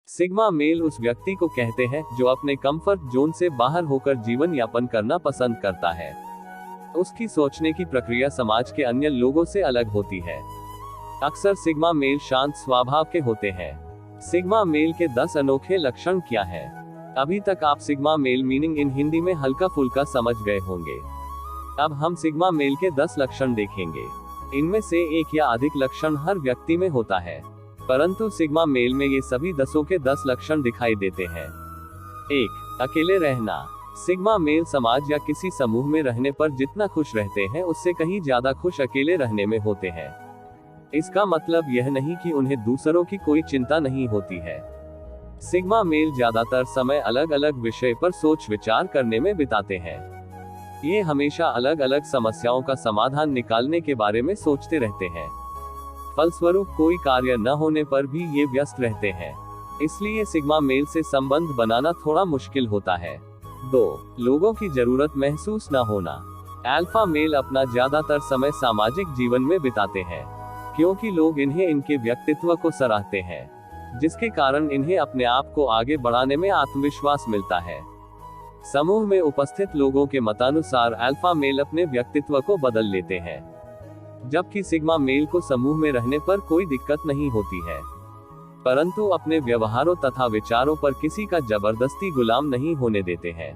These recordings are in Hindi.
सिग्मा मेल उस व्यक्ति को कहते हैं जो अपने कंफर्ट जोन से बाहर होकर जीवन यापन करना पसंद करता है। उसकी सोचने की प्रक्रिया समाज के अन्य लोगों से अलग होती है। अक्सर सिग्मा मेल शांत स्वभाव के होते हैं। सिग्मा मेल के 10 अनोखे लक्षण क्या हैं? अभी तक आप sigma male meaning in Hindi में हल्का फुल्का समझ गए होंगे। अब हम सिग्मा मेल के 10 लक्षण देखेंगे। इनमें से एक या अधिक लक्षण हर व्यक्ति में होता है, परंतु सिग्मा मेल में ये सभी 10 के 10 लक्षण दिखाई देते हैं। 1. अकेले रहना। सिग्मा मेल समाज या किसी समूह में रहने पर जितना खुश रहते हैं उससे कहीं ज्यादा खुश अकेले रहने में होते हैं। इसका मतलब यह नहीं कि उन्हें दूसरों की कोई चिंता नहीं होती है। सिग्मा मेल ज्यादातर समय अलग अलग विषय पर सोच विचार करने में बिताते हैं। ये हमेशा अलग अलग समस्याओं का समाधान निकालने के बारे में सोचते रहते हैं। फलस्वरूप कोई कार्य न होने पर भी ये व्यस्त रहते हैं। इसलिए सिग्मा मेल से संबंध बनाना थोड़ा मुश्किल होता है। 2. लोगों की जरूरत महसूस न होना। अल्फा मेल अपना ज्यादातर समय सामाजिक जीवन में बिताते हैं, क्योंकि लोग इन्हें इनके व्यक्तित्व को सराहते हैं, जिसके कारण इन्हें अपने आप को आगे बढ़ाने में आत्मविश्वास मिलता है। समूह में उपस्थित लोगों के मतानुसार अल्फा मेल अपने व्यक्तित्व को बदल लेते हैं, जबकि सिग्मा मेल को समूह में रहने पर कोई दिक्कत नहीं होती है, परंतु अपने व्यवहारों तथा विचारों पर किसी का जबरदस्ती गुलाम नहीं होने देते हैं।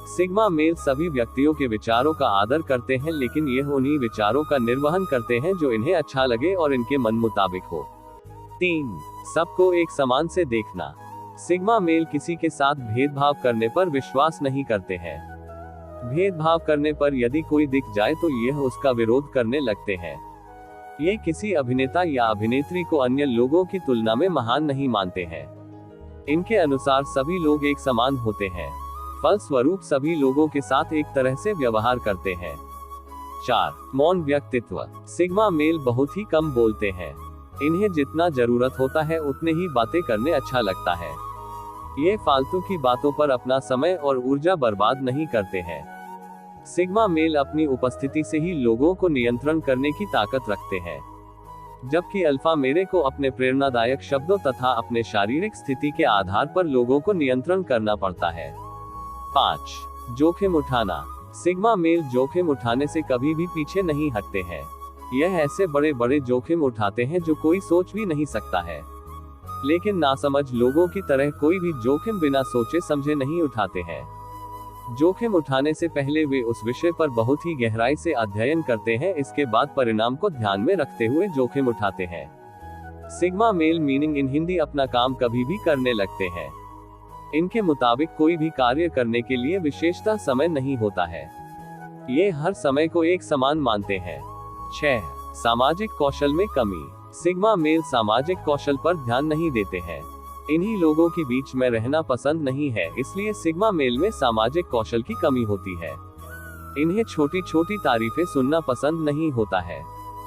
सिग्मा मेल सभी व्यक्तियों के विचारों का आदर करते हैं, लेकिन यह उन्हीं विचारों का निर्वहन करते हैं जो इन्हें अच्छा लगे और इनके मन मुताबिक हो। 3. सबको एक समान से देखना। सिग्मा मेल किसी के साथ भेदभाव करने पर विश्वास नहीं करते हैं। भेदभाव करने पर यदि कोई दिख जाए तो यह उसका विरोध करने लगते हैं। ये किसी अभिनेता या अभिनेत्री को अन्य लोगों की तुलना में महान नहीं मानते हैं। इनके अनुसार सभी लोग एक समान होते हैं, फलस्वरूप सभी लोगों के साथ एक तरह से व्यवहार करते हैं। 4. मौन व्यक्तित्व। सिग्मा मेल बहुत ही कम बोलते हैं। इन्हें जितना जरूरत होता है उतने ही बातें करने अच्छा लगता है। ये फालतू की बातों पर अपना समय और ऊर्जा बर्बाद नहीं करते हैं। सिग्मा मेल अपनी उपस्थिति से ही लोगों को नियंत्रण करने की ताकत रखते हैं, जबकि अल्फा मेरे को अपने प्रेरणादायक शब्दों तथा अपने शारीरिक स्थिति के आधार पर लोगों को नियंत्रण करना पड़ता है। 5. जोखिम उठाना। सिग्मा मेल जोखिम उठाने से कभी भी पीछे नहीं हटते हैं। यह ऐसे बड़े बड़े जोखिम उठाते हैं जो कोई सोच भी नहीं सकता है, लेकिन नासमझ लोगों की तरह कोई भी जोखिम बिना सोचे समझे नहीं उठाते हैं। जोखिम उठाने से पहले वे उस विषय पर बहुत ही गहराई से अध्ययन करते हैं, इसके बाद परिणाम को ध्यान में रखते हुए जोखिम उठाते हैं। Sigma male meaning in Hindi अपना काम कभी भी करने लगते हैं। इनके मुताबिक कोई भी कार्य करने के लिए विशेषता समय नहीं होता है। ये हर समय को एक समान मानते हैं। 6. सामाजिक कौशल में कमी। सिग्मा मेल सामाजिक कौशल पर ध्यान नहीं देते हैं। इन्हीं लोगों के बीच में रहना पसंद नहीं है, इसलिए सिग्मा मेल में सामाजिक कौशल की कमी होती है। इन्हें छोटी छोटी तारीफें सुनना पसंद नहीं होता है।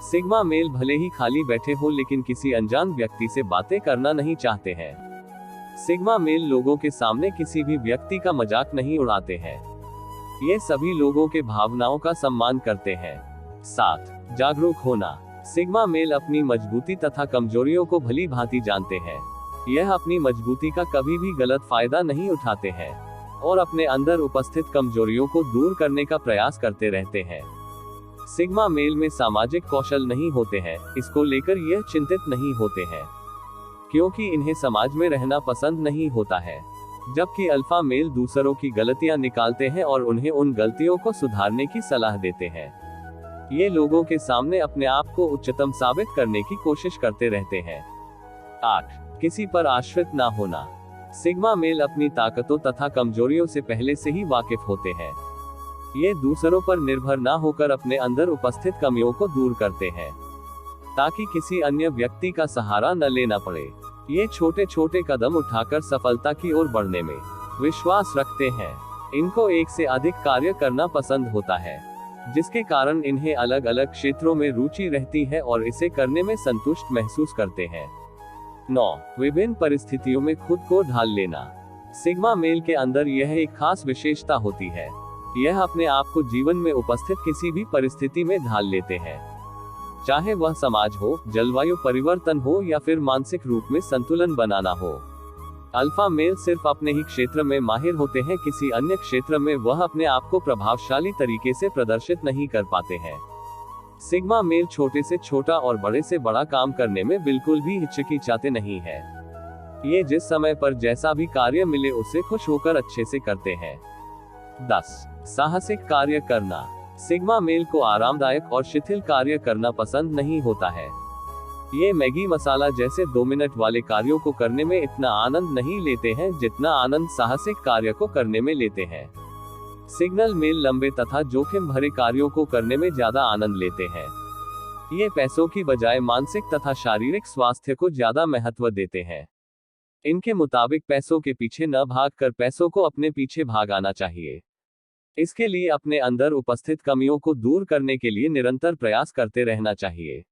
सिग्मा मेल भले ही खाली बैठे हो लेकिन किसी अनजान व्यक्ति से बातें करना नहीं चाहते हैं। सिग्मा मेल लोगों के सामने किसी भी व्यक्ति का मजाक नहीं उड़ाते हैं। ये सभी लोगों के भावनाओं का सम्मान करते हैं। 7. जागरूक होना। सिग्मा मेल अपनी मजबूती तथा कमजोरियों को भली भांति जानते हैं। यह अपनी मजबूती का कभी भी गलत फायदा नहीं उठाते हैं और अपने अंदर उपस्थित कमजोरियों को दूर करने का प्रयास करते रहते हैं। सिग्मा मेल में सामाजिक कौशल नहीं होते हैं, इसको लेकर यह चिंतित नहीं होते हैं, क्योंकि इन्हें समाज में रहना पसंद नहीं होता है। जबकि अल्फा मेल दूसरों की गलतियां निकालते हैं और उन्हें उन गलतियों को सुधारने की सलाह देते हैं। ये लोगों के सामने अपने आप को उच्चतम साबित करने की कोशिश करते रहते हैं। 8. किसी पर आश्रित ना होना। सिग्मा मेल अपनी ताकतों तथा कमजोरियों से पहले से ही वाकिफ होते हैं। ये दूसरों पर निर्भर ना होकर अपने अंदर उपस्थित कमियों को दूर करते हैं, ताकि किसी अन्य व्यक्ति का सहारा न लेना पड़े। ये छोटे छोटे कदम उठाकर सफलता की ओर बढ़ने में विश्वास रखते हैं। इनको एक से अधिक कार्य करना पसंद होता है, जिसके कारण इन्हें अलग अलग क्षेत्रों में रुचि रहती है और इसे करने में संतुष्ट महसूस करते हैं। 9. विभिन्न परिस्थितियों में खुद को ढाल लेना। सिग्मा मेल के अंदर यह एक खास विशेषता होती है। यह अपने आप को जीवन में उपस्थित किसी भी परिस्थिति में ढाल लेते हैं, चाहे वह समाज हो, जलवायु परिवर्तन हो या फिर मानसिक रूप में संतुलन बनाना हो। अल्फा मेल सिर्फ अपने ही क्षेत्र में माहिर होते हैं, किसी अन्य क्षेत्र में वह अपने आप को प्रभावशाली तरीके से प्रदर्शित नहीं कर पाते हैं। सिग्मा मेल छोटे से छोटा और बड़े से बड़ा काम करने में बिल्कुल भी हिचकिचाते नहीं है। ये जिस समय पर जैसा भी कार्य मिले उसे खुश होकर अच्छे से करते हैं। 10. साहसिक कार्य करना। सिग्मा मेल को आरामदायक और शिथिल कार्य करना पसंद नहीं होता है। ये मैगी मसाला जैसे 2 मिनट वाले कार्यों को करने में इतना आनंद नहीं लेते हैं जितना आनंद साहसिक कार्य को करने में लेते हैं। सिग्नल मेल लंबे तथा जोखिम भरे कार्यों को करने में ज्यादा आनंद लेते हैं। ये पैसों की बजाय मानसिक तथा शारीरिक स्वास्थ्य को ज्यादा महत्व देते हैं। इनके मुताबिक पैसों के पीछे न भागकर पैसों को अपने पीछे भागाना चाहिए। इसके लिए अपने अंदर उपस्थित कमियों को दूर करने के लिए निरंतर प्रयास करते रहना चाहिए।